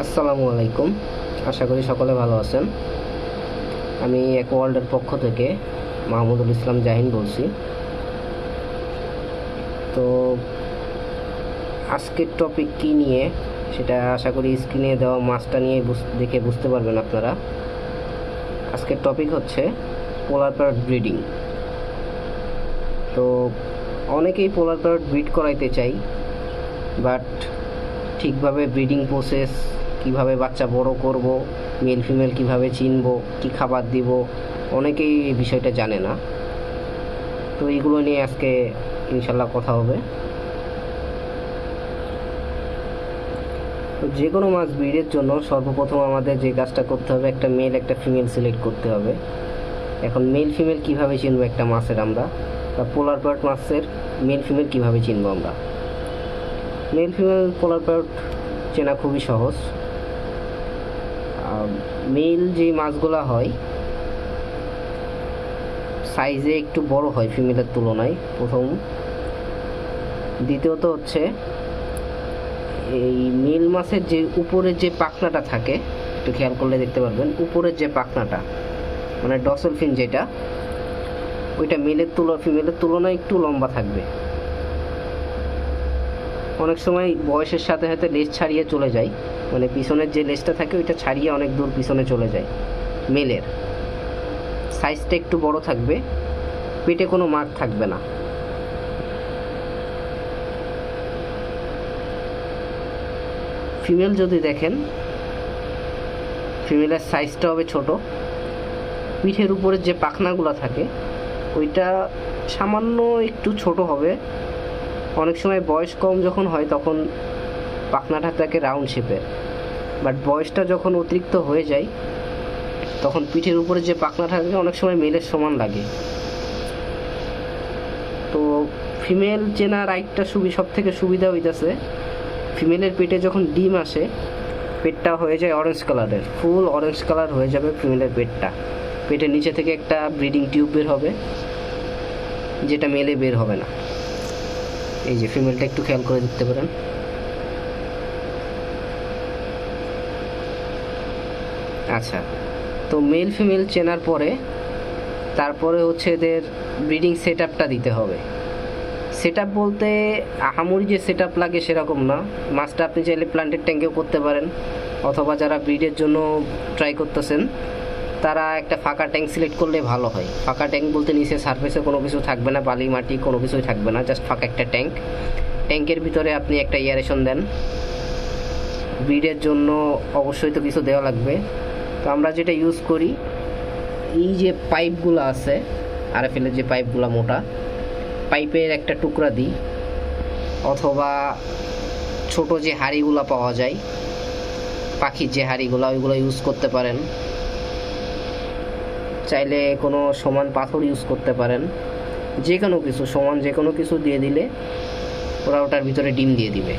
আসসালামু আলাইকুম। আশা করি সকলে ভালো আছেন। আমি ওয়ার্ল্ডের পক্ষ থেকে মাহমুদুল ইসলাম জাহিন বলছি। তো আজকের টপিক কি নিয়ে সেটা আশা করি স্ক্রিনে দেওয়া মাছটা নিয়ে দেখে বুঝতে পারবেন আপনারা। আজকের টপিক হচ্ছে পোলার প্যারট ব্রিডিং। তো অনেকেই পোলার প্যারট ব্রিড করাইতে চাই, বাট ঠিকভাবে ব্রিডিং প্রসেস, কিভাবে বাচ্চা বড় করব, মেল ফিমেল কিভাবে চিনব, কি খাবার দিব, অনেকেই এই বিষয়টা জানে না। তো এইগুলো নিয়ে আজকে ইনশাল্লাহ কথা হবে। তো যে কোনো মাছ ব্রিডের জন্য সর্বপ্রথম আমাদের যে কাজটা করতে হবে, একটা মেল একটা ফিমেল সিলেক্ট করতে হবে। এখন মেল ফিমেল কিভাবে চিনবো একটা মাছের আমরা, বা পোলার প্যারট মাছের মেল ফিমেল কিভাবে চিনবো আমরা? মেল ফিমেল পোলার প্যারট চেনা খুবই সহজ। মেল যে মাছগুলো হয় সাইজে একটু বড় হয় ফিমেলের তুলনায়, প্রথম। দ্বিতীয়ত হচ্ছে এই মেল মাছের যে উপরের যে পাখনাটা থাকে, একটু খেয়াল করলে দেখতে পারবেন, উপরের যে পাখনাটা মানে ডসল ফিন যেটা, ওইটা ফিমেলের তুলনায় একটু লম্বা থাকবে। অনেক সময় বয়সের সাথে সাথে লেজ ছাড়িয়ে চলে যায়, মানে পিছনের যে লেজটা থাকে ওইটা ছাড়িয়ে অনেক দূর পিছনে চলে যায়। মেলের সাইজটা একটু বড় থাকবে, পেটে কোনো মার্ক থাকবে না। ফিমেল যদি দেখেন, ফিমেলের সাইজটা হবে ছোট, পিঠের উপরে যে পাখনাগুলো থাকে ওইটা সামান্য একটু ছোট হবে। অনেক সময় বয়স কম যখন হয় তখন পাখনাটা থাকে রাউন্ড শেপের, বাট বয়সটা যখন অতিরিক্ত হয়ে যায় তখন পিঠের উপরে যে পাখনা থাকে অনেক সময় মেলের সমান লাগে। তো ফিমেল চেনার আরেকটা সব থেকে সুবিধা হইতেছে, ফিমেলের পেটে যখন ডিম আসে পেটটা হয়ে যায় অরেঞ্জ কালারের, ফুল অরেঞ্জ কালার হয়ে যাবে ফিমেলের পেটটা। পেটের নিচে থেকে একটা ব্রিডিং টিউব বের হবে, যেটা মেলে বের হবে না। এই যে ফিমেলটা একটু খেয়াল করে দেখতে পারেন। আচ্ছা, তো মেল ফিমেল চেনার পরে তারপরে হচ্ছে এদের ব্রিডিং সেট আপটা দিতে হবে। সেট আপ বলতে আহামরি যে সেট আপ লাগে সেরকম না। মাছটা আপনি চাইলে প্লান্টেড ট্যাঙ্কেও করতে পারেন, অথবা যারা ব্রিডের জন্য ট্রাই করতেছেন তারা একটা ফাঁকা ট্যাঙ্ক সিলেক্ট করলে ভালো হয়। ফাঁকা ট্যাঙ্ক বলতে নিচে সারফেসে কোনো কিছু থাকবে না, বালি মাটি কোনো কিছুই থাকবে না, জাস্ট ফাঁকা একটা ট্যাঙ্ক। ট্যাঙ্কের ভিতরে আপনি একটা এয়ারেশন দেন। ব্রিডের জন্য অবশ্যই তো কিছু দেওয়া লাগবে। তো আমরা যেটা ইউজ করি, এই যে পাইপগুলো আছে, আরএফএলের যে পাইপগুলো মোটা, পাইপের একটা টুকরা দিই, অথবা ছোট যে হাঁড়িগুলো পাওয়া যায়, পাখির যে হাঁড়িগুলো, ওইগুলো ইউজ করতে পারেন। চাইলে কোনো সমান পাথর ইউজ করতে পারেন। যে কোনো কিছু সমান, যে কোনো কিছু দিয়ে দিলে ওরা ওটার ভিতরে ডিম দিয়ে দিবে।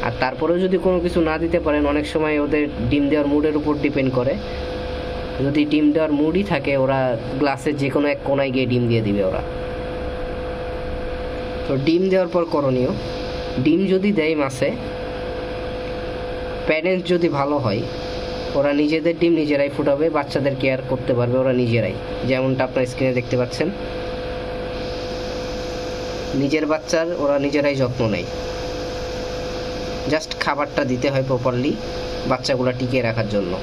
আর তারপরেও যদি কোনো কিছু না দিতে পারেন, অনেক সময় ওদের ডিম দেওয়ার মুডের উপর ডিপেন্ড করে। যদি ডিম দেওয়ার মুডই থাকে, ওরা গ্লাসের যে কোনো এক কোনায় গিয়ে ডিম দিয়ে দিবে ওরা। তো ডিম দেওয়ার পর করণীয়, ডিম যদি দেয় মাছে, প্যারেন্টস যদি ভালো হয়, ওরা নিজেদের ডিম নিজেরাই ফুটাবে, বাচ্চাদের কেয়ার করতে পারবে ওরা নিজেরাই। যেমনটা আপনার স্ক্রিনে দেখতে পাচ্ছেন, নিজের বাচ্চার ওরা নিজেরাই যত্ন নেয়। জাস্ট খাবারটা দিতে হয় প্রপারলি বাচ্চাগুলো টিকিয়ে রাখার জন্য।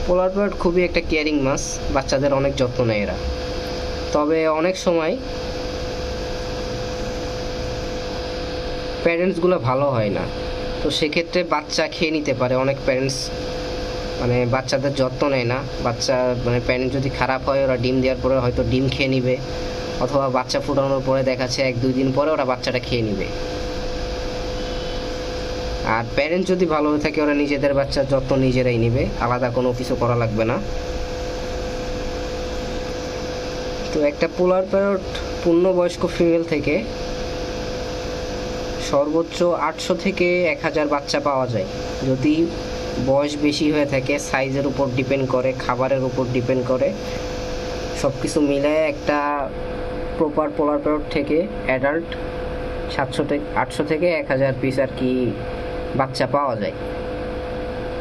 পোলার প্যারট খুবই একটা কেয়ারিং মাছ, বাচ্চাদের অনেক যত্ন নেয় এরা। তবে অনেক সময় প্যারেন্টসগুলো ভালো হয় না, তো সেক্ষেত্রে বাচ্চা খেয়ে নিতে পারে। অনেক প্যারেন্টস মানে বাচ্চাদের যত্ন নেয় না। বাচ্চা মানে প্যারেন্ট যদি খারাপ হয়, ওরা ডিম দেওয়ার পরে হয়তো ডিম খেয়ে নিবে, অথবা বাচ্চা ফুটানোর পরে দেখাচ্ছে 1-2 দিন পরে ওরা বাচ্চাটা খেয়ে নিবে। আর প্যারেন্ট যদি ভালো হয়ে থাকে, ওরা নিজেদের বাচ্চার যত্ন নিজেরাই নিবে, আলাদা কোনো কিছু করা লাগবে না। তো একটা পোলার প্যারট পূর্ণবয়স্ক ফিমেল থেকে সর্বোচ্চ 800 থেকে 1000 বাচ্চা পাওয়া যায়। যদি বয়স বেশি হয়ে থাকে, সাইজের উপর ডিপেন্ড করে, খাবারের উপর ডিপেন্ড করে, সব কিছু মিলায় একটা প্রপার পোলার প্যারট থেকে অ্যাডাল্ট 800 থেকে 1000 পিস আর কি বাচ্চা পাওয়া যায়।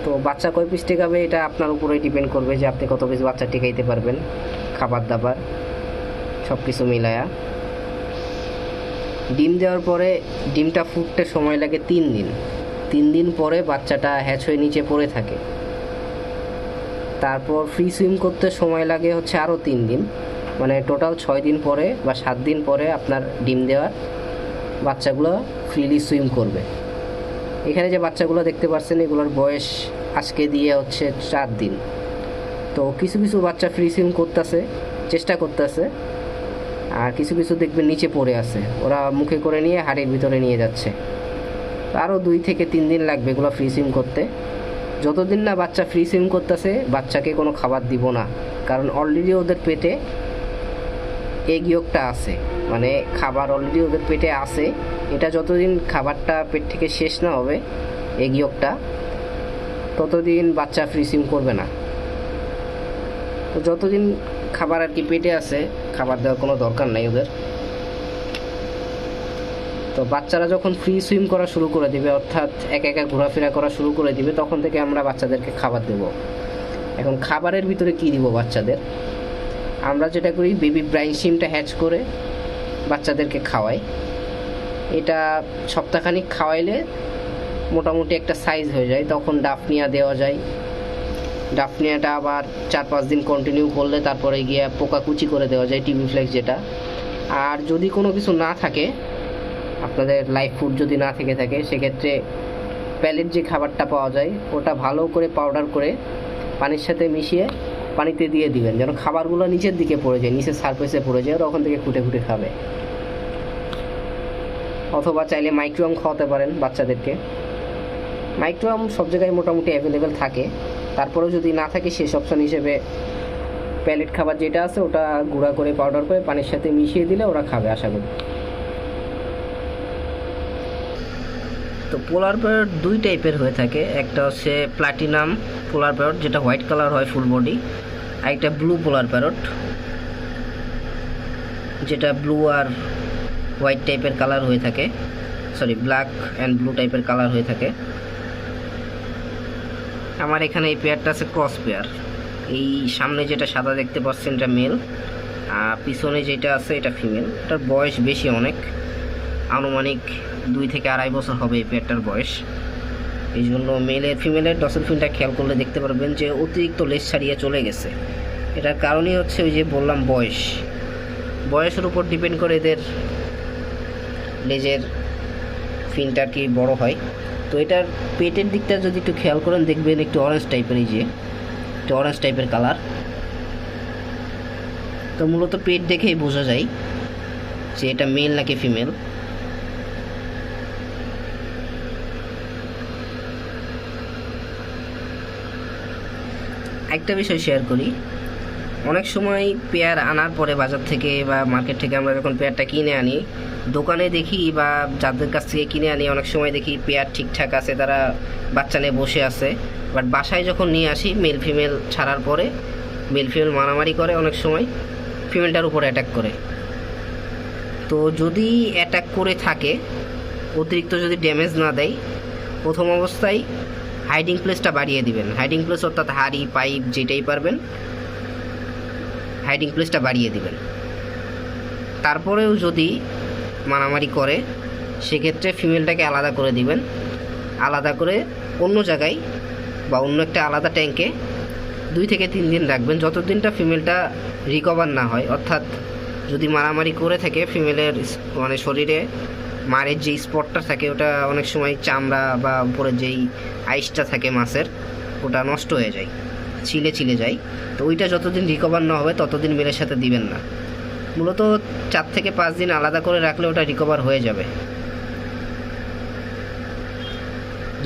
তো বাচ্চা কয় পিস টেকাবে এটা আপনার উপরেই ডিপেন্ড করবে যে আপনি কত পিস বাচ্চা টেকাইতে পারবেন, খাবার দাবার সব কিছু মিলায়া। ডিম দেওয়ার পরে ডিমটা ফুটতে সময় লাগে 3 দিন পরে বাচ্চাটা হ্যাচ হয়ে নিচে পড়ে থাকে। তারপর ফ্রি সুইম করতে সময় লাগে হচ্ছে আরও 3 দিন, মানে টোটাল 6 দিন পরে বা 7 দিন পরে আপনার ডিম দেওয়ার বাচ্চাগুলো ফ্রিলি সুইম করবে। এখানে যে বাচ্চাগুলো দেখতে পাচ্ছেন এগুলোর বয়স আজকে দিয়ে হচ্ছে 4 দিন। তো কিছু কিছু বাচ্চা ফ্রি সুইম করতেছে, চেষ্টা করতেছে, আর কিছু কিছু দেখবেন নিচে পড়ে আছে, ওরা মুখে করে নিয়ে হাড়ির ভিতরে নিয়ে যাচ্ছে। আরও 2 থেকে 3 দিন লাগবে এগুলো ফ্রি সুইম করতে। যতদিন না বাচ্চা ফ্রি সুইম করতেছে বাচ্চাকে কোনো খাবার দিব না, কারণ অলরেডি ওদের পেটে এগ ইয়কটা আছে, মানে খাবার অলরেডি ওদের পেটে আছে। এটা যতদিন খাবারটা পেট থেকে শেষ না হবে এগ ইয়কটা, ততদিন বাচ্চা ফ্রি সুইম করবে না। তো যতদিন খাবার আর কি পেটে আছে খাবার দেওয়ার কোনো দরকার নাই ওদের। তো বাচ্চারা যখন ফ্রি সুইম করা শুরু করে দিবে, অর্থাৎ একা একা ঘোরাফেরা করা শুরু করে দিবে, তখন থেকে আমরা বাচ্চাদেরকে খাবার দেব। এখন খাবারের ভিতরে কি দিব বাচ্চাদের? আমরা যেটা করি, বেবি ব্রাইন শিমটা হ্যাচ করে বাচ্চাদেরকে খাওয়াই। এটা সপ্তাহখানিক খাওয়াইলে মোটামুটি একটা সাইজ হয়ে যায়, তখন ডাফনিয়া দেওয়া যায়। ডাফনিয়াটা আবার 4-5 দিন কন্টিনিউ করলে তারপরে গিয়ে পোকাকুচি করে দেওয়া যায়, টিবি ফ্লেক্স যেটা। আর যদি কোনো কিছু না থাকে, আপনাদের লাইফ ফুড যদি না থেকে থাকে, সেক্ষেত্রে প্যালেট যে খাবারটা পাওয়া যায় ওটা ভালো করে পাউডার করে পানির সাথে মিশিয়ে পানিতে দিয়ে দিবেন, যেন খাবারগুলো নিচের দিকে পড়ে যায়, নিচের সারফেসে পড়ে যায়, ওরা ওখান থেকে খুঁটে খুঁটে খাবে। অথবা চাইলে মাইক্রোয়াম খাওয়াতে পারেন বাচ্চাদেরকে। মাইক্রোয়াম সব জায়গায় মোটামুটি অ্যাভেলেবেল থাকে, তারপরেও যদি না থাকে শেষ অপশন হিসেবে প্যালেট খাবার যেটা আছে ওটা গুঁড়া করে পাউডার করে পানির সাথে মিশিয়ে দিলে ওরা খাবে আশা করি। তো পোলার প্যারট 2 টাইপের হয়ে থাকে, একটা হচ্ছে প্লাটিনাম পোলার প্যারট যেটা হোয়াইট কালার হয় ফুল বডি, আর একটা ব্লু পোলার প্যারট যেটা ব্লু আর হোয়াইট টাইপের কালার হয়ে থাকে, সরি ব্ল্যাক অ্যান্ড ব্লু টাইপের কালার হয়ে থাকে। আমার এখানে এই পেয়ারটা আছে ক্রস পেয়ার। এই সামনে যেটা সাদা দেখতে পাচ্ছেন এটা মেল, আর পিছনে যেটা আছে এটা ফিমেল। এটার বয়স বেশি অনেক, আনুমানিক 2 থেকে 2.5 বছর হবে এই পেয়ারটার বয়স। এই জন্য ফিমেলের ডসেল ফিনটা খেয়াল করলে দেখতে পারবেন যে অতিরিক্ত লেজ ছাড়িয়ে চলে গেছে। এটার কারণই হচ্ছে ওই যে বললাম বয়সের উপর ডিপেন্ড করে এদের লেজের ফিনটা কি বড় হয়। তো এটার পেটের দিকটা যদি একটু খেয়াল করেন দেখবেন একটু অরেঞ্জ টাইপের, এই যে একটু অরেঞ্জ টাইপের কালার। তো মূলত পেট দেখেই বোঝা যায় যে এটা মেল নাকি ফিমেল। একটা বিষয় শেয়ার করি, অনেক সময় পেয়ার আনার পরে বাজার থেকে বা মার্কেট থেকে আমরা যখন পেয়ারটা কিনে আনি, দোকানে দেখি বা যাদের কাছ থেকে কিনে আনি অনেক সময় দেখি পেয়ার ঠিকঠাক আছে, তারা বাচ্চা নিয়ে বসে আছে। বাট বাসায় যখন নিয়ে আসি মেল ফিমেল ছাড়ার পরে মেল ফিমেল মারামারি করে, অনেক সময় ফিমেলটার উপরে অ্যাটাক করে। তো যদি অ্যাটাক করে থাকে, অতিরিক্ত যদি ড্যামেজ না দেয়, প্রথম অবস্থায় হাইডিং প্লেসটা বাড়িয়ে দিবেন। হাইডিং প্লেস অর্থাৎ হাড়ি পাইপ যেটাই পারবেন হাইডিং প্লেসটা বাড়িয়ে দিবেন। তারপরেও যদি মারামারি করে সেক্ষেত্রে ফিমেলটাকে আলাদা করে দিবেন, আলাদা করে অন্য জায়গায় বা অন্য একটা আলাদা ট্যাঙ্কে 2 থেকে 3 দিন রাখবেন, যতদিনটা ফিমেলটা রিকভার না হয়। অর্থাৎ যদি মারামারি করে থাকে ফিমেলের মানে শরীরে মারের যে স্পটটা থাকে ওটা অনেক সময় চামড়া বা উপরে যেই আইসটা থাকে মাছের ওটা নষ্ট হয়ে যায়, ছিলে যায়। তো ওইটা যতদিন রিকভার না হবে ততদিন মেলের সাথে দিবেন না। মূলত 4 থেকে 5 দিন আলাদা করে রাখলে ওটা রিকভার হয়ে যাবে।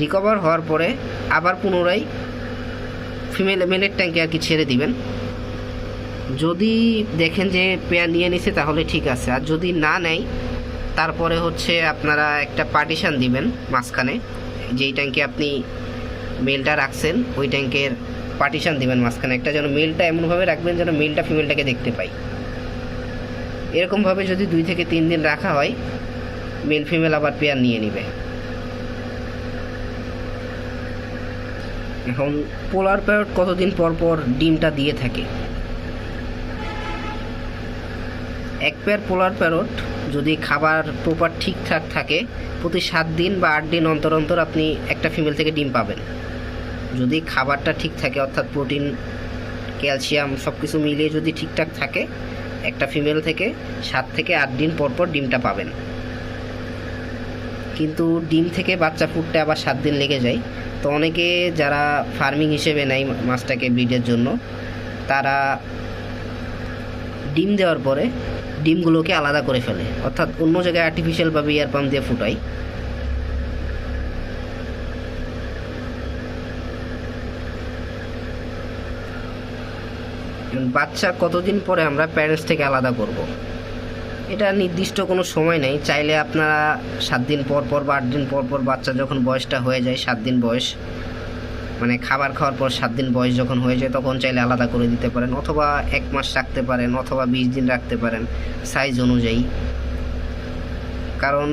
রিকভার হওয়ার পরে আবার পুনরায় মেলের ট্যাঙ্কে আর কি ছেড়ে দিবেন। যদি দেখেন যে পেয়ার নিয়ে নিছে তাহলে ঠিক আছে, আর যদি না নেয় তারপরে হচ্ছে আপনারা একটা পার্টিশন দিবেন মাঝখানে, যেই ট্যাঙ্কে আপনি মেলটা রাখছেন ওই ট্যাঙ্কের পার্টিশন দিবেন মাঝখানে একটা, যেন মেলটা এমনভাবে রাখবেন যেন মেলটা ফিমেলটাকে দেখতে পাই। এরকমভাবে যদি 2 থেকে 3 দিন রাখা হয়, মেল ফিমেল আবার পেয়ার নিয়ে নেবে। এখন পোলার প্যারট কতদিন পর পর ডিমটা দিয়ে থাকে? এক পেয়ার পোলার প্যারট যদি খাবার প্রপার ঠিকঠাক থাকে, প্রতি 7 দিন বা 8 দিন অন্তর অন্তর আপনি একটা ফিমেল থেকে ডিম পাবেন। যদি খাবারটা ঠিক থাকে, অর্থাৎ প্রোটিন, ক্যালসিয়াম সব কিছু মিলিয়ে যদি ঠিকঠাক থাকে, একটা ফিমেল থেকে 7 থেকে 8 দিন পর পর ডিমটা পাবেন। কিন্তু ডিম থেকে বাচ্চা ফুটতে আবার 7 দিন লেগে যায়। তো অনেকে যারা ফার্মিং হিসেবে নেয় মাছটাকে ব্রিডের জন্য, তারা ডিম দেওয়ার পরে ডিমগুলোকে আলাদা করে ফেলে, অর্থাৎ অন্য জায়গায় আর্টিফিশিয়ালভাবে এয়ার পাম্প দিয়ে ফুটায়। বাচ্চা কতদিন পরে আমরা প্যারেন্টস থেকে আলাদা করব? এটা নির্দিষ্ট কোনো সময় নেই। চাইলে আপনারা 7 দিন পর পর বা 8 দিন পর পর, বাচ্চা যখন বয়সটা হয়ে যায় 7 দিন বয়স, মানে খাবার খাওয়ার পর 7 দিন বয়স যখন হয়ে যায়, তখন চাইলে আলাদা করে দিতে পারেন, অথবা 1 মাস রাখতে পারেন, অথবা 20 দিন রাখতে পারেন সাইজ অনুযায়ী। কারণ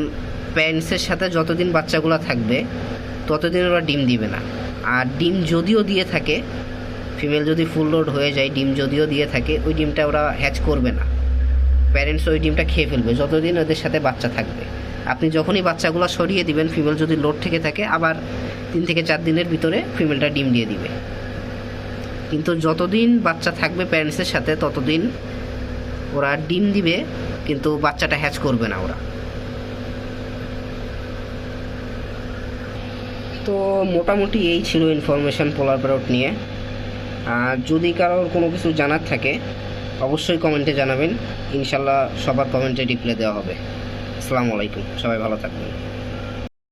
প্যারেন্টসের সাথে যতদিন বাচ্চাগুলো থাকবে ততদিন ওরা ডিম দিবে না। আর ডিম যদিও দিয়ে থাকে, ফিমেল যদি ফুল লোড হয়ে যায়, ডিম যদিও দিয়ে থাকে, ওই ডিমটা ওরা হ্যাচ করবে না। প্যারেন্টস ওই ডিমটা খেয়ে ফেলবে যতদিন ওদের সাথে বাচ্চা থাকবে। আপনি যখনই বাচ্চাগুলো সরিয়ে দিবেন, ফিমেল যদি লোড থেকে থাকে, আবার 3 থেকে 4 দিনের ভিতরে ফিমেলটা ডিম দিয়ে দিবে। কিন্তু যতদিন বাচ্চা থাকবে প্যারেন্টসের সাথে, ততদিন ওরা ডিম দিবে, কিন্তু বাচ্চাটা হ্যাচ করবে না ওরা। তো মোটামুটি এই ছিল ইনফরমেশন পোলার প্যারট নিয়ে। আর যদি কারোর কোনো কিছু জানার থাকে অবশ্যই কমেন্টে জানাবেন, ইনশাল্লাহ সবার কমেন্টে রিপ্লাই দেওয়া হবে। আসসালামু আলাইকুম, সবাই ভালো থাকবেন।